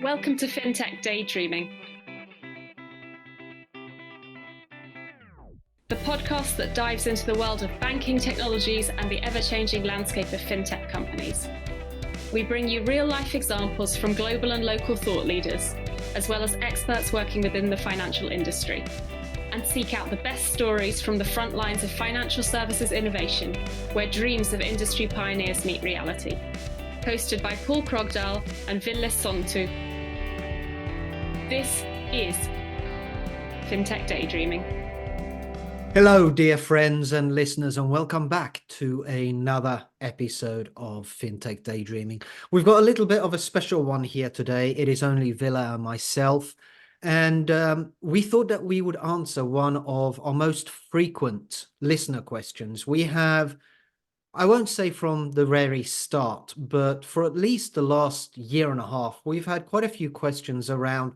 Welcome to Fintech Daydreaming, the podcast that dives into the world of banking technologies and the ever-changing landscape of fintech companies. We bring you real-life examples from global and local thought leaders, as well as experts working within the financial industry, and seek out the best stories from the front lines of financial services innovation, where dreams of industry pioneers meet reality. Hosted by Pål and Ville. This is Fintech Daydreaming. Hello, dear friends and listeners, and welcome back to another episode of Fintech Daydreaming. We've got a little bit of a special one here today. It is only Ville and myself, and we thought that we would answer one of our most frequent listener questions. We have, I won't say from the very start, but for at least the last year and a half, we've had quite a few questions around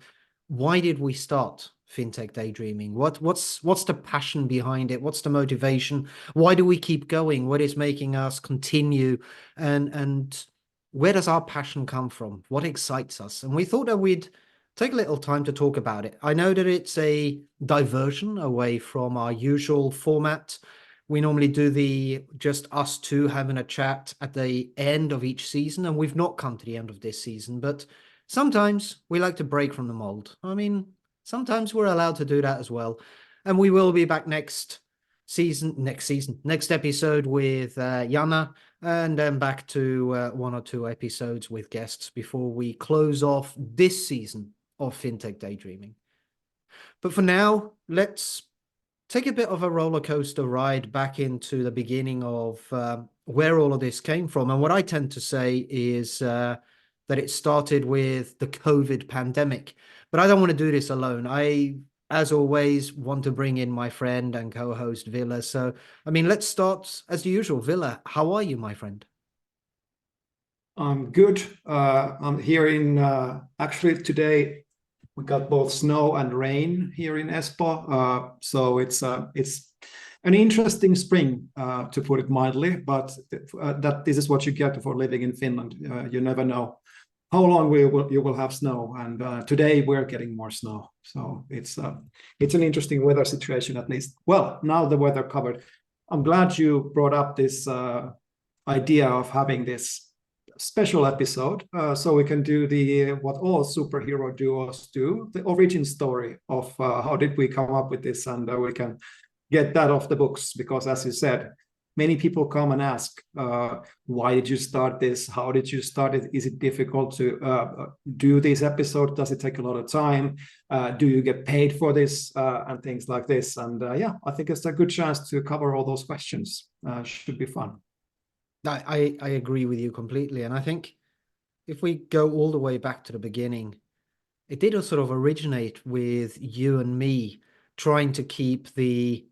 why did we start Fintech Daydreaming? What's the passion behind it? What's the motivation? Why do we keep going? What is making us continue? And where does our passion come from? What excites us? And we thought that we'd take a little time to talk about it. I know that it's a diversion away from our usual format. We normally do the just us two having a chat at the end of each season, and we've not come to the end of this season, but sometimes we like to break from the mold. I mean, sometimes we're allowed to do that as well. And we will be back next episode with Jana, and then back to one or two episodes with guests before we close off this season of Fintech Daydreaming. But for now, let's take a bit of a roller coaster ride back into the beginning of where all of this came from. And what I tend to say is that it started with the COVID pandemic. But I don't want to do this alone. I, as always, want to bring in my friend and co-host Ville. So, I mean, let's start as usual. Ville, how are you, my friend? I'm good. I'm here in, actually today, we got both snow and rain here in Espoo. So it's an interesting spring, to put it mildly, but that this is what you get for living in Finland. You never know how long you will have snow, and today we're getting more snow. So it's an interesting weather situation, at least. Well, now the weather covered. I'm glad you brought up this idea of having this special episode, so we can do what all superhero duos do, the origin story of how did we come up with this, and we can get that off the books, because as you said, many people come and ask, why did you start this? How did you start it? Is it difficult to do this episode? Does it take a lot of time? Do you get paid for this? And things like this. And yeah, I think it's a good chance to cover all those questions. Should be fun. I agree with you completely. And I think if we go all the way back to the beginning, it did sort of originate with you and me trying to keep the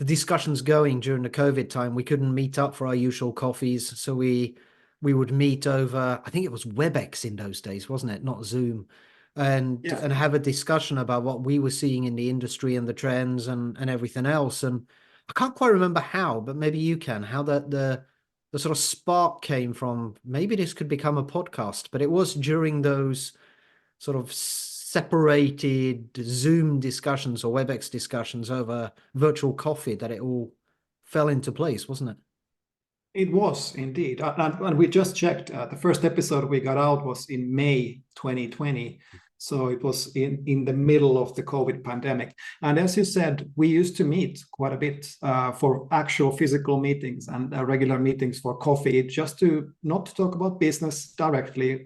discussions going during the COVID time. We couldn't meet up for our usual coffees. So we would meet over, I think it was WebEx in those days, wasn't it? Not Zoom. And have a discussion about what we were seeing in the industry and the trends and everything else. And I can't quite remember how, but maybe you can, how the sort of spark came from, maybe this could become a podcast, but it was during those sort of separated Zoom discussions or WebEx discussions over virtual coffee that it all fell into place, wasn't it? It was indeed. And we just checked, the first episode we got out was in May 2020. So it was in the middle of the COVID pandemic. And as you said, we used to meet quite a bit for actual physical meetings and regular meetings for coffee, just not to talk about business directly,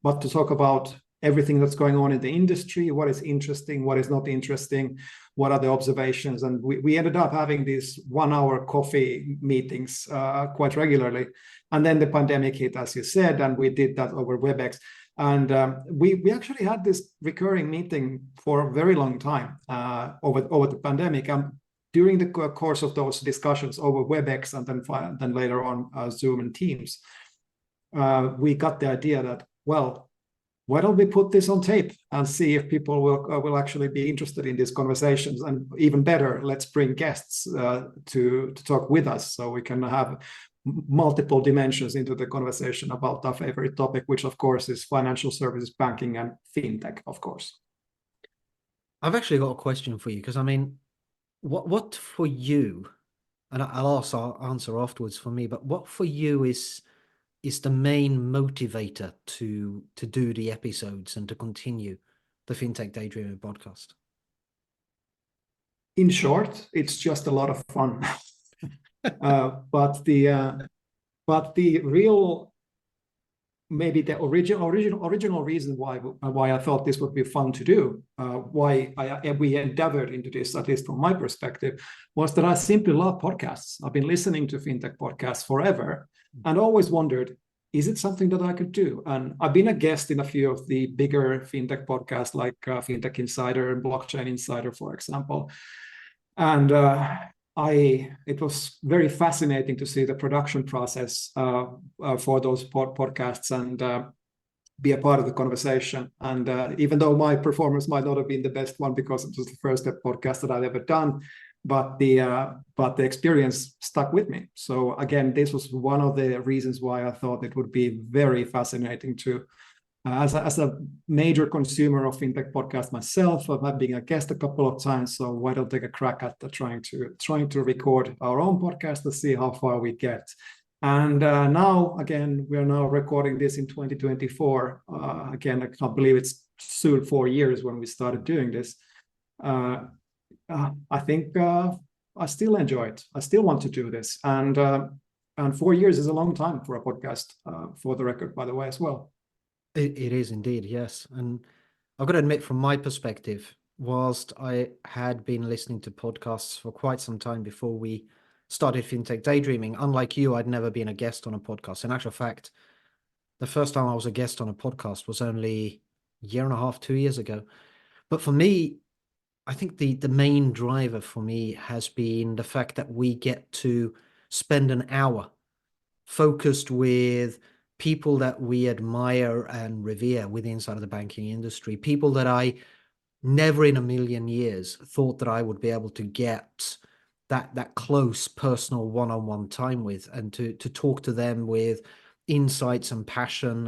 but to talk about everything that's going on in the industry, what is interesting, what is not interesting, what are the observations. And we ended up having these 1-hour coffee meetings quite regularly. And then the pandemic hit, as you said, and we did that over WebEx. And we actually had this recurring meeting for a very long time over the pandemic. And during the course of those discussions over WebEx and then later on Zoom and Teams, we got the idea that, well, why don't we put this on tape and see if people will actually be interested in these conversations? And even better, let's bring guests to talk with us, so we can have multiple dimensions into the conversation about our favorite topic, which of course is financial services, banking, and fintech, of course. I've actually got a question for you, because I mean, what for you, and I'll also answer afterwards for me, but what for you is the main motivator to do the episodes and to continue the Fintech Daydreaming podcast? In short, it's just a lot of fun. But the real, maybe the original reason why I thought this would be fun to do, why we endeavored into this, at least from my perspective, was that I simply love podcasts. I've been listening to fintech podcasts forever, and always wondered, is it something that I could do? And I've been a guest in a few of the bigger fintech podcasts, like Fintech Insider and Blockchain Insider, for example. And it was very fascinating to see the production process for those podcasts and be a part of the conversation. And even though my performance might not have been the best one, because it was the first podcast that I've ever done, but the experience stuck with me. So again, this was one of the reasons why I thought it would be very fascinating to, as a major consumer of fintech podcasts myself, I've been a guest a couple of times, so why don't take a crack at trying to record our own podcast to see how far we get. And now, again, we're now recording this in 2024. Again, I can't believe it's soon 4 years when we started doing this. I think I still enjoy it. I still want to do this. And 4 years is a long time for a podcast, for the record, by the way, as well. It is indeed, yes. And I've got to admit, from my perspective, whilst I had been listening to podcasts for quite some time before we started Fintech Daydreaming, unlike you, I'd never been a guest on a podcast. In actual fact, the first time I was a guest on a podcast was only a year and a half, 2 years ago. But for me, I think the main driver for me has been the fact that we get to spend an hour focused with people that we admire and revere within inside of the banking industry, people that I never in a million years thought that I would be able to get that close personal one-on-one time with, and to talk to them with insights and passion.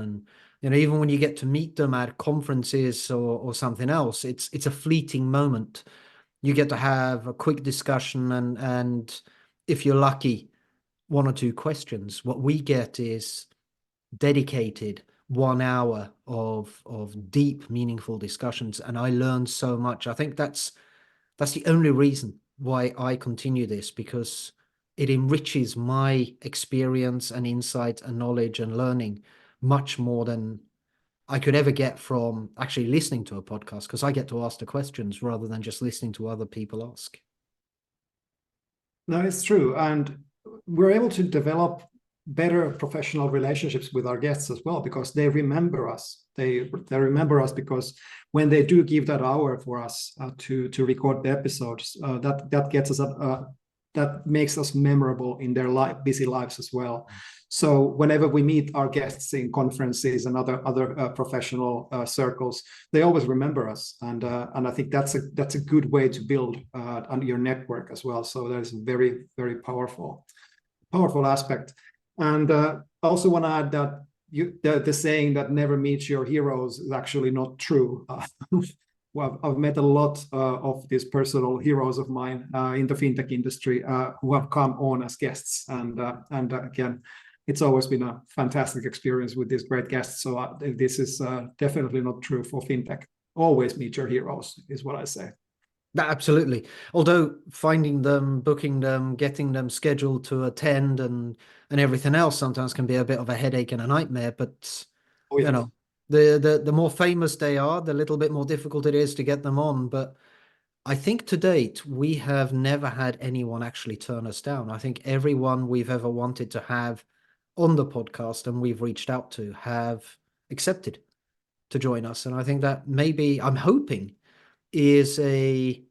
And even when you get to meet them at conferences or something else, it's a fleeting moment. You get to have a quick discussion and if you're lucky, 1 or 2 questions. What we get is dedicated 1 hour of deep, meaningful discussions, and I learned so much. I think that's the only reason why I continue this, because it enriches my experience and insight and knowledge and learning much more than I could ever get from actually listening to a podcast, because I get to ask the questions rather than just listening to other people ask. No, it's true. And we're able to develop better professional relationships with our guests as well, because they remember us. They remember us because when they do give that hour for us to record the episodes, that gets us up, that makes us memorable in their busy lives as well. So whenever we meet our guests in conferences and other professional circles, they always remember us, and I think that's a good way to build on your network as well. So that's a very, very powerful aspect. And I also want to add that the saying that never meet your heroes is actually not true. Well, I've met a lot of these personal heroes of mine in the fintech industry who have come on as guests, and again, it's always been a fantastic experience with these great guests. So this is definitely not true for fintech. Always meet your heroes is what I say. Absolutely. Although finding them, booking them, getting them scheduled to attend and everything else sometimes can be a bit of a headache and a nightmare. But the more famous they are, the little bit more difficult it is to get them on. But I think to date, we have never had anyone actually turn us down. I think everyone we've ever wanted to have on the podcast and we've reached out to have accepted to join us. And I think that maybe, I'm hoping, is a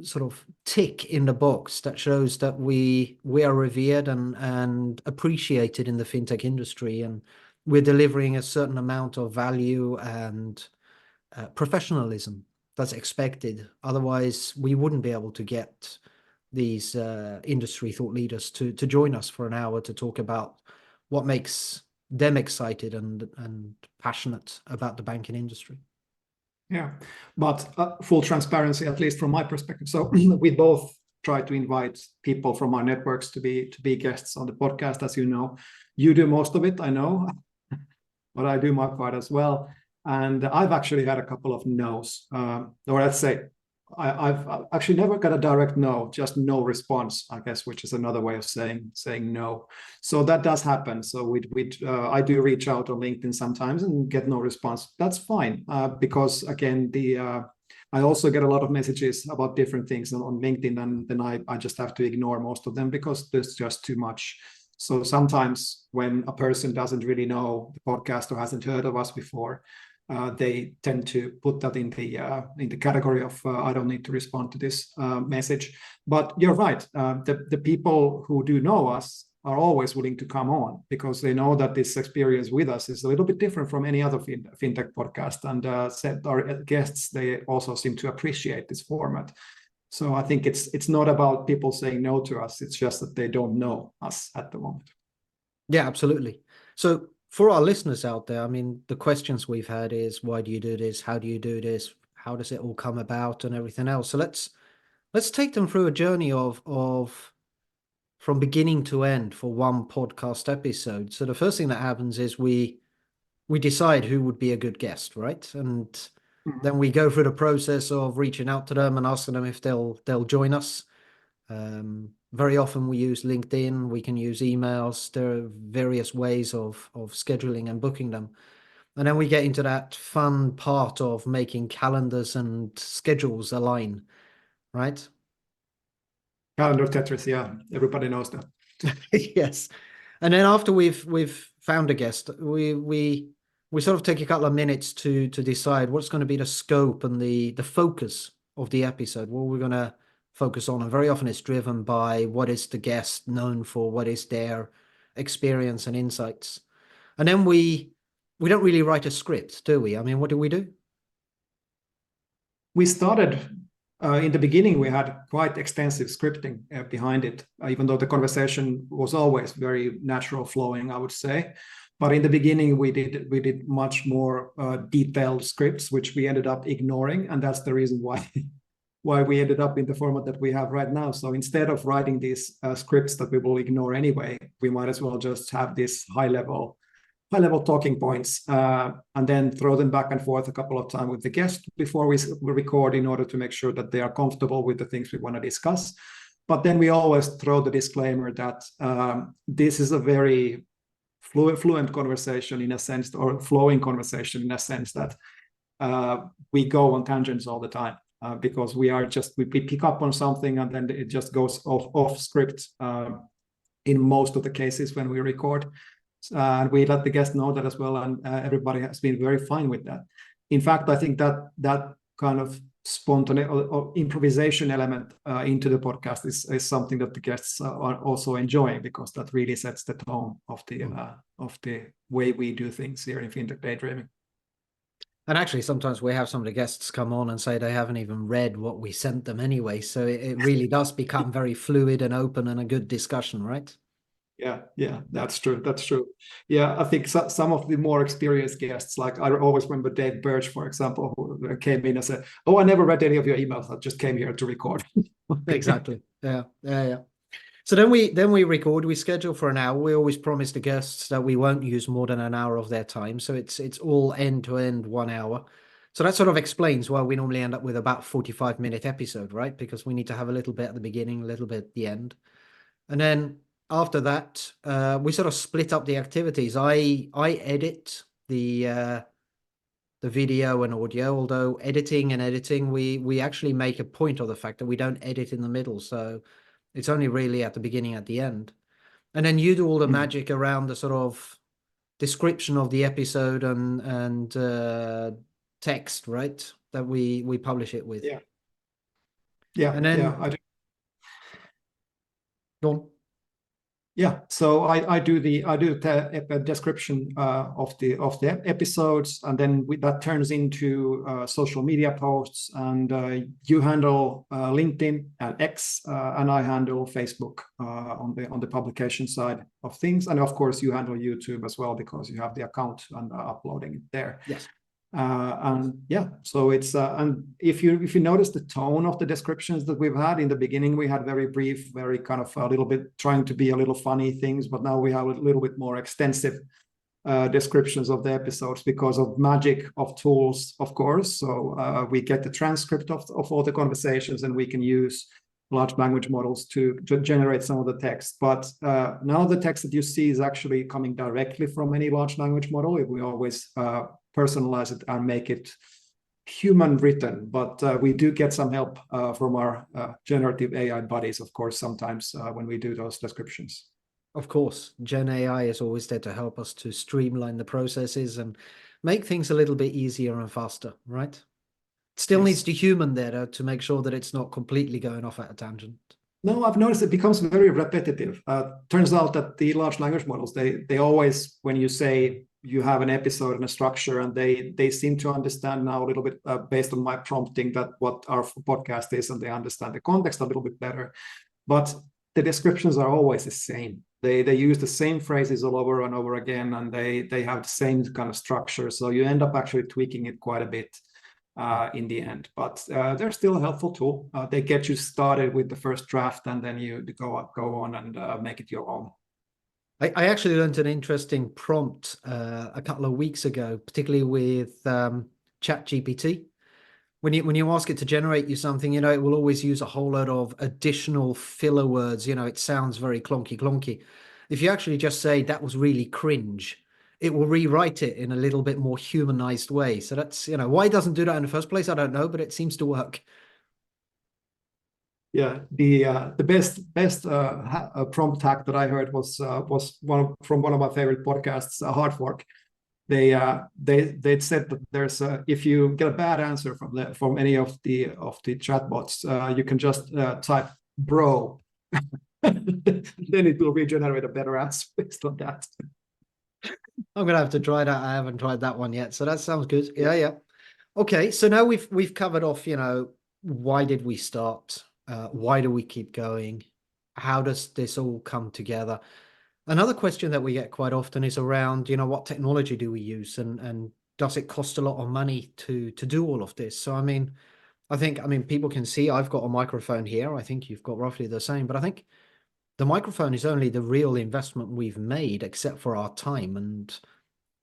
sort of tick in the box that shows that we are revered and appreciated in the fintech industry, and we're delivering a certain amount of value and professionalism that's expected. Otherwise, we wouldn't be able to get these industry thought leaders to join us for an hour to talk about what makes them excited and passionate about the banking industry. Yeah, but full transparency, at least from my perspective. So we both try to invite people from our networks to be guests on the podcast. As you know, you do most of it, I know, but I do my part as well. And I've actually had a couple of no's, or let's say I've actually never got a direct no, just no response, I guess, which is another way of saying no. So that does happen. So I do reach out on LinkedIn sometimes and get no response. That's fine, because again, I also get a lot of messages about different things on LinkedIn, and then I just have to ignore most of them because there's just too much. So sometimes when a person doesn't really know the podcast or hasn't heard of us before, they tend to put that in the category of I don't need to respond to this message. But you're right. The people who do know us are always willing to come on because they know that this experience with us is a little bit different from any other fintech podcast. And our guests, they also seem to appreciate this format. So I think it's not about people saying no to us. It's just that they don't know us at the moment. Yeah, absolutely. So for our listeners out there, I mean, the questions we've had is, why do you do this? How do you do this? How does it all come about and everything else? So let's take them through a journey of from beginning to end for one podcast episode. So the first thing that happens is we decide who would be a good guest, right? And then we go through the process of reaching out to them and asking them if they'll join us. Very often we use LinkedIn, we can use emails. There are various ways of scheduling and booking them. And then we get into that fun part of making calendars and schedules align, right? Calendar Tetris, yeah, everybody knows that. Yes. And then after we've found a guest, we sort of take a couple of minutes to decide what's going to be the scope and the focus of the episode, what we're going to focus on. And very often it's driven by what is the guest known for, what is their experience and insights. And then we don't really write a script, do we? I mean, what do we do? We started in the beginning, we had quite extensive scripting behind it, even though the conversation was always very natural flowing, I would say. But in the beginning, we did much more detailed scripts, which we ended up ignoring, and that's the reason why we ended up in the format that we have right now. So instead of writing these scripts that we will ignore anyway, we might as well just have this high level talking points and then throw them back and forth a couple of times with the guest before we record in order to make sure that they are comfortable with the things we want to discuss. But then we always throw the disclaimer that this is a very fluent conversation in a sense, or flowing conversation in a sense that we go on tangents all the time because we pick up on something and then it just goes off script in most of the cases when we record. And we let the guests know that as well, and everybody has been very fine with that. In fact, I think that kind of spontaneous or improvisation element into the podcast is something that the guests are also enjoying, because that really sets the tone of the way we do things here in Fintech Daydreaming. And actually, sometimes we have some of the guests come on and say they haven't even read what we sent them anyway. So it really does become very fluid and open and a good discussion, right? Yeah, that's true. Yeah, I think some of the more experienced guests, like I always remember Dave Birch, for example, who came in and said, "Oh, I never read any of your emails. I just came here to record." Exactly. Yeah. So then we record. We schedule for an hour. We always promise the guests that we won't use more than an hour of their time. So it's all end to end 1 hour. So that sort of explains why we normally end up with about 45-minute episode, right? Because we need to have a little bit at the beginning, a little bit at the end, and then after that, we sort of split up the activities. I edit the video and audio, although editing, we actually make a point of the fact that we don't edit in the middle. So it's only really at the beginning, at the end. And then you do all the magic around the sort of description of the episode and text, right? That we publish it with. Yeah, And then I do. go on. Yeah, so I do the description of the episodes, and then that turns into social media posts. And you handle LinkedIn and X, and I handle Facebook on the publication side of things. And of course, you handle YouTube as well because you have the account and uploading it there. Yes. And yeah, so it's and if you notice the tone of the descriptions that we've had in the beginning, we had very brief, very kind of a little bit trying to be a little funny things, but now we have a little bit more extensive descriptions of the episodes because of magic of tools, of course. So we get the transcript of all the conversations, and we can use large language models to generate some of the text. But now the text that you see is actually coming directly from any large language model. We always personalize it and make it human written, but we do get some help from our generative AI buddies, of course, sometimes when we do those descriptions. Of course, Gen AI is always there to help us to streamline the processes and make things a little bit easier and faster, right? Still Yes. needs the human there to make sure that it's not completely going off at a tangent. No, I've noticed it becomes very repetitive. Turns out that the large language models, they always, when you say you have an episode and a structure, and they seem to understand now a little bit based on my prompting that what our podcast is, and they understand the context a little bit better. But the descriptions are always the same. They use the same phrases all over and over again, and they have the same kind of structure. So you end up actually tweaking it quite a bit in the end. But they're still a helpful tool. They get you started with the first draft, and then you go on and make it your own. I actually learned an interesting prompt a couple of weeks ago, particularly with ChatGPT. When you ask it to generate you something, it will always use a whole lot of additional filler words. It sounds very clunky. If you actually just say that was really cringe, it will rewrite it in a little bit more humanized way. So that's, why it doesn't do that in the first place, I don't know, but it seems to work. Yeah, the best prompt hack that I heard was from one of my favorite podcasts, Hard Fork. They said that there's if you get a bad answer from any of the chatbots, you can just type bro, then it will regenerate a better answer based on that. I'm gonna have to try that. I haven't tried that one yet, so that sounds good. Yeah. Okay, so now we've covered off. Why did we start? Why do we keep going? How does this all come together? Another question that we get quite often is around, what technology do we use, and does it cost a lot of money to do all of this? So, I think people can see I've got a microphone here. I think you've got roughly the same, but I think the microphone is only the real investment we've made, except for our time, and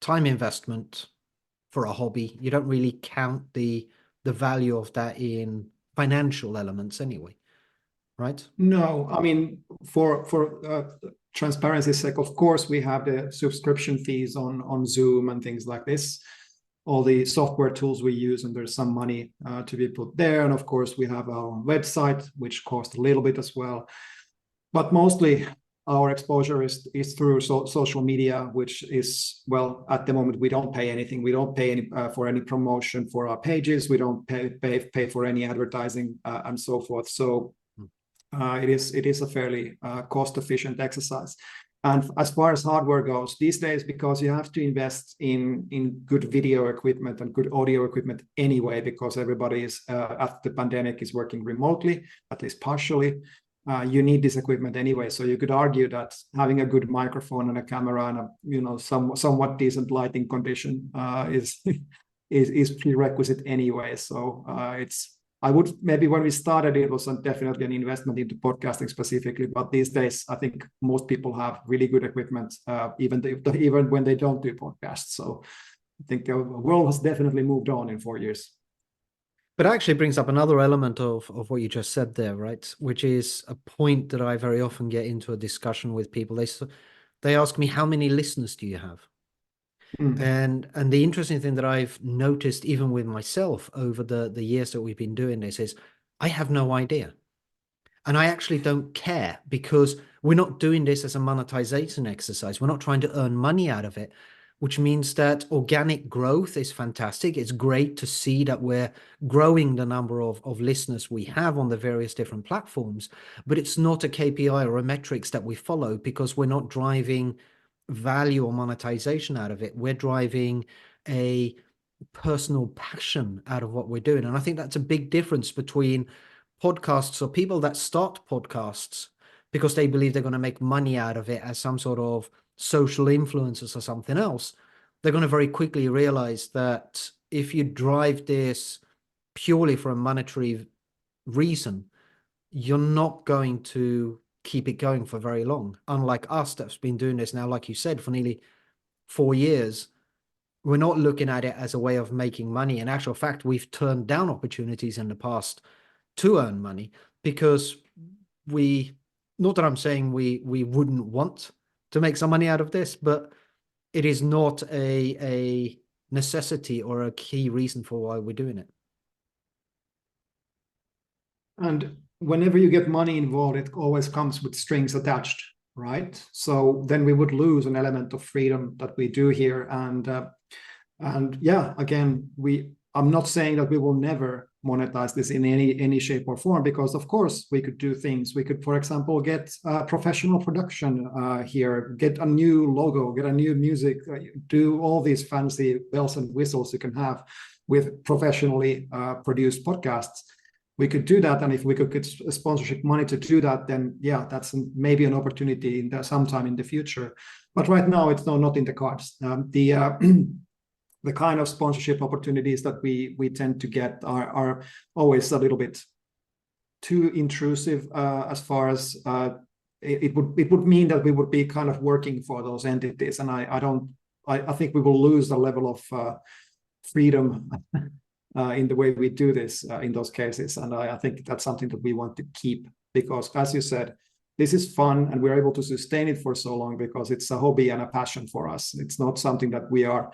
time investment for a hobby. You don't really count the value of that in financial elements anyway, right? No, for transparency's sake, of course, we have the subscription fees on Zoom and things like this. All the software tools we use, and there's some money to be put there. And of course, we have our own website, which costs a little bit as well. But mostly our exposure is through social media, which is, well, at the moment, we don't pay anything. We don't pay for any promotion for our pages. We don't pay for any advertising and so forth. So it is a fairly cost-efficient exercise. And as far as hardware goes, these days, because you have to invest in good video equipment and good audio equipment anyway, because everybody is after the pandemic is working remotely, at least partially. You need this equipment anyway. So you could argue that having a good microphone and a camera and a somewhat decent lighting condition is prerequisite anyway. So I would maybe when we started, it was definitely an investment into podcasting specifically. But these days, I think most people have really good equipment, even when they don't do podcasts. So I think the world has definitely moved on in 4 years. But it actually brings up another element of what you just said there, right? Which is a point that I very often get into a discussion with people. They ask me, how many listeners do you have? And the interesting thing that I've noticed, even with myself over the years that we've been doing this, is I have no idea. And I actually don't care, because we're not doing this as a monetization exercise. We're not trying to earn money out of it. which means that organic growth is fantastic. It's great to see that we're growing the number of listeners we have on the various different platforms, but it's not a KPI or a metrics that we follow, because we're not driving value or monetization out of it. We're driving a personal passion out of what we're doing. And I think that's a big difference between podcasts or people that start podcasts because they believe they're going to make money out of it as some sort of social influencers or something else. They're going to very quickly realize that if you drive this purely for a monetary reason, you're not going to keep it going for very long. Unlike us that's been doing this now, like you said, for nearly 4 years, we're not looking at it as a way of making money. In actual fact, we've turned down opportunities in the past to earn money because not that I'm saying we wouldn't want to make some money out of this, but it is not a necessity or a key reason for why we're doing it. And whenever you get money involved, it always comes with strings attached, right? So then we would lose an element of freedom that we do here. And yeah, again, I'm not saying that we will never monetize this in any shape or form, because of course we could do things. We could, for example, get professional production here, get a new logo, get a new music, do all these fancy bells and whistles you can have with professionally produced podcasts. We could do that, and if we could get sponsorship money to do that, then yeah, that's maybe an opportunity sometime in the future. But right now, it's not in the cards. The kind of sponsorship opportunities that we tend to get are always a little bit too intrusive, as far as it would mean that we would be kind of working for those entities, and I think we will lose the level of freedom in the way we do this in those cases. And I think that's something that we want to keep, because as you said, this is fun and we're able to sustain it for so long because it's a hobby and a passion for us. It's not something that we are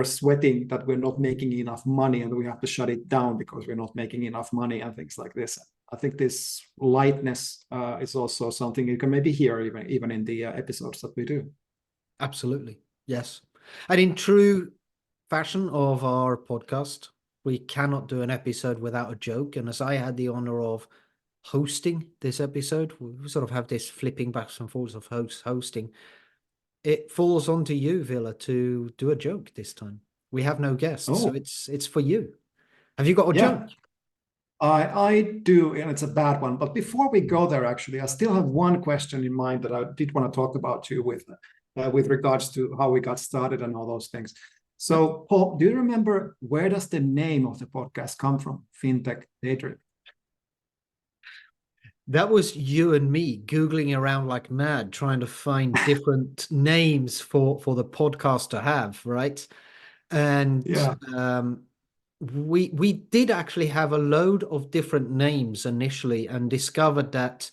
sweating that we're not making enough money and we have to shut it down because we're not making enough money and things like this. I think this lightness is also something you can maybe hear even in the episodes that we do. Absolutely. Yes. And in true fashion of our podcast, we cannot do an episode without a joke. And as I had the honor of hosting this episode, we sort of have this flipping backs and forwards of hosting. It falls onto you, Ville, to do a joke this time. We have no guests, so it's for you. Have you got a joke? I do, and it's a bad one. But before we go there, actually, I still have one question in mind that I did want to talk about too, with regards to how we got started and all those things. So, Paul, do you remember where does the name of the podcast come from? Fintech Daydream. That was you and me Googling around like mad, trying to find different names for the podcast to have, right? And we did actually have a load of different names initially, and discovered that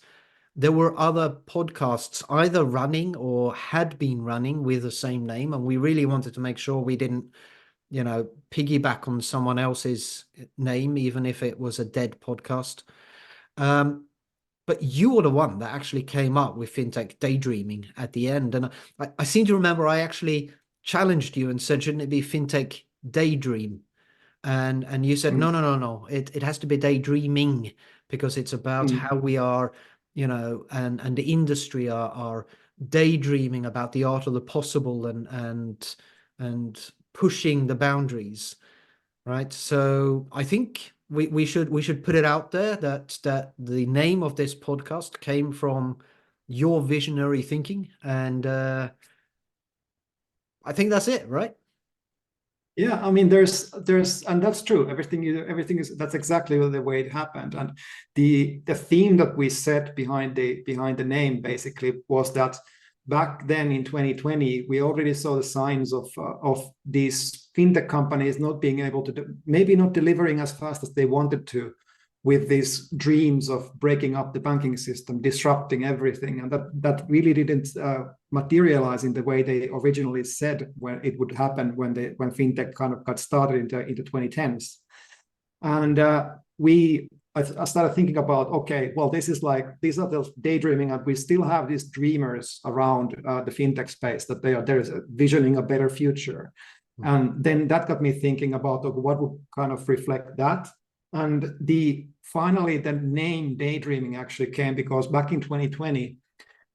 there were other podcasts either running or had been running with the same name, and we really wanted to make sure we didn't, piggyback on someone else's name, even if it was a dead podcast. But you were the one that actually came up with Fintech Daydreaming at the end. And I seem to remember I actually challenged you and said, shouldn't it be Fintech Daydream? And you said, no, it has to be daydreaming, because it's about how we are, and the industry are daydreaming about the art of the possible and pushing the boundaries, right? So I think we should put it out there that the name of this podcast came from your visionary thinking, and I think that's it, right? Yeah, I mean, there's, and that's true. Everything is that's exactly the way it happened. And the theme that we set behind the name basically was that back then in 2020, we already saw the signs of these fintech companies not being able to maybe not delivering as fast as they wanted to, with these dreams of breaking up the banking system, disrupting everything, and that really didn't materialize in the way they originally said when it would happen when fintech kind of got started into 2010s. And we I started thinking about, okay, well, this is like, these are the daydreaming, and we still have these dreamers around the fintech space, that there's visioning a better future. And then that got me thinking about what would kind of reflect that. And finally, the name Daydreaming actually came because back in 2020,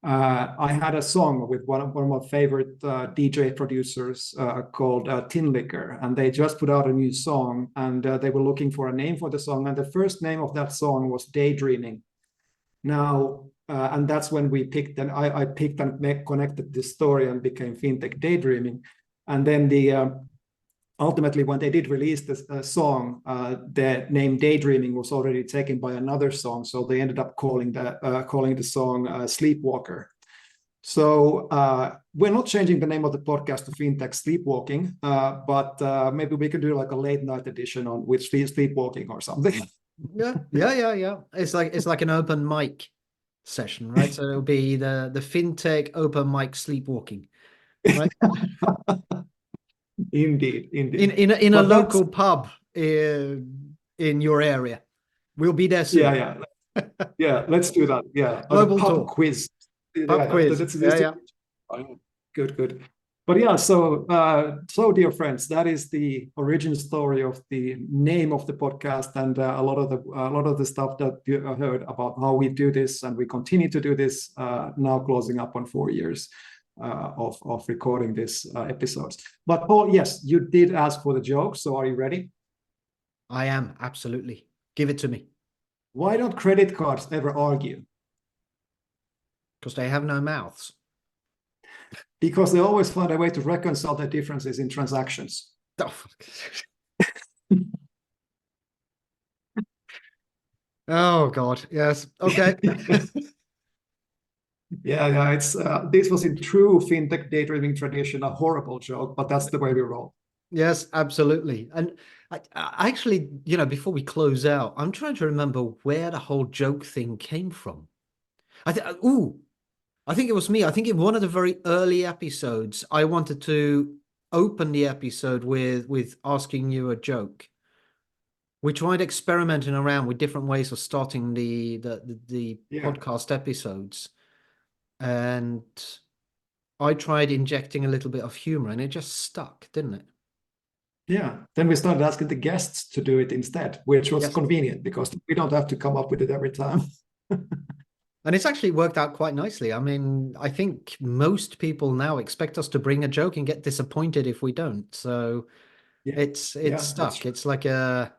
I had a song with one of my favorite DJ producers called Tin Liquor, and they just put out a new song, and they were looking for a name for the song, and the first name of that song was Daydreaming. Now, and that's when we picked, and I picked and connected this story and became Fintech Daydreaming. And then ultimately, when they did release this song, the name Daydreaming was already taken by another song, so they ended up calling the song Sleepwalker. So we're not changing the name of the podcast to Fintech Sleepwalking, but maybe we could do like a late night edition on with sleepwalking or something. Yeah. It's like an open mic session, right? So it'll be the Fintech open mic sleepwalking, right? Indeed. In a local pub in your area. We'll be there soon. Yeah. Let's do that. Yeah, global pub tour. Quiz. Pub quiz. Yeah. Good. But yeah, so dear friends, that is the origin story of the name of the podcast, and a lot of the stuff that you heard about how we do this, and we continue to do this now, closing up on 4 years of recording this episodes. But Paul, yes, you did ask for the joke, so are you ready? I am, absolutely. Give it to me. Why don't credit cards ever argue? Because they have no mouths. Because they always find a way to reconcile the differences in transactions. Oh, oh God, yes. Okay. Yeah. It's this was in true fintech daydreaming tradition, a horrible joke, but that's the way we roll. Yes, absolutely. And I actually, before we close out, I'm trying to remember where the whole joke thing came from. I think it was me. I think in one of the very early episodes, I wanted to open the episode with asking you a joke. We tried experimenting around with different ways of starting the podcast episodes, and I tried injecting a little bit of humor, and it just stuck, didn't it? Yeah. Then we started asking the guests to do it instead, which was convenient because we don't have to come up with it every time. And it's actually worked out quite nicely. I mean, I think most people now expect us to bring a joke and get disappointed if we don't. So it's stuck. It's like a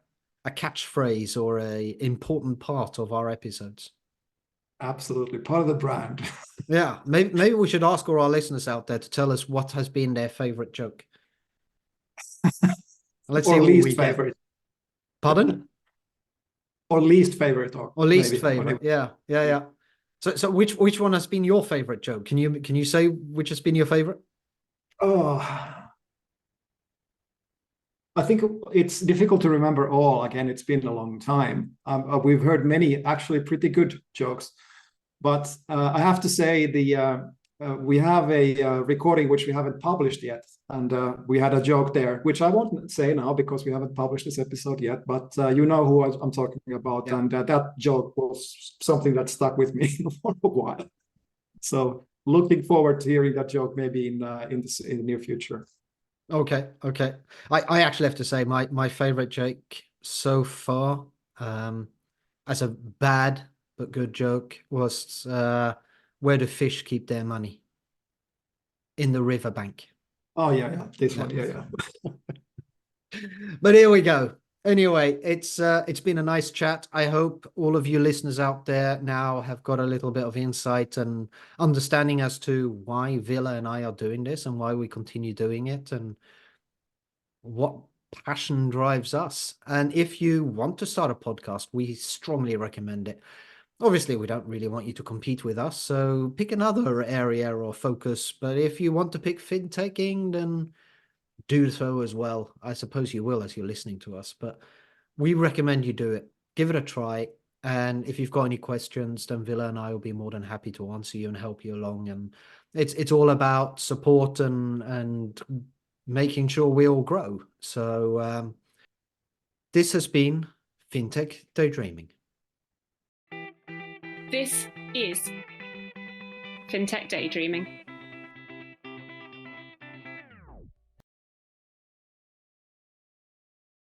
catchphrase or a important part of our episodes. Absolutely. Part of the brand. Yeah. Maybe we should ask all our listeners out there to tell us what has been their favorite joke. Let's see or what least we favorite. Get. Pardon? Or least favorite. Or least favorite. Yeah. So which one has been your favorite joke? Can you say which has been your favorite? Oh, I think it's difficult to remember all. Again, it's been a long time. We've heard many actually pretty good jokes, but I have to say we have a recording which we haven't published yet, and we had a joke there, which I won't say now because we haven't published this episode yet, but you know who I'm talking about, and that joke was something that stuck with me for a while. So looking forward to hearing that joke maybe in the near future. Okay. I actually have to say my favorite joke so far, as a bad but good joke, was where do fish keep their money? In the riverbank. Oh yeah, this one, yeah. But here we go. Anyway, it's been a nice chat. I hope all of you listeners out there now have got a little bit of insight and understanding as to why Ville and I are doing this and why we continue doing it and what passion drives us. And if you want to start a podcast, we strongly recommend it. Obviously, we don't really want you to compete with us, so pick another area or focus. But if you want to pick finteching, then do so as well. I suppose you will as you're listening to us, but we recommend you do it. Give it a try. And if you've got any questions, then Ville and I will be more than happy to answer you and help you along. And it's all about support and making sure we all grow. So this has been Fintech Daydreaming. This is Fintech Daydreaming.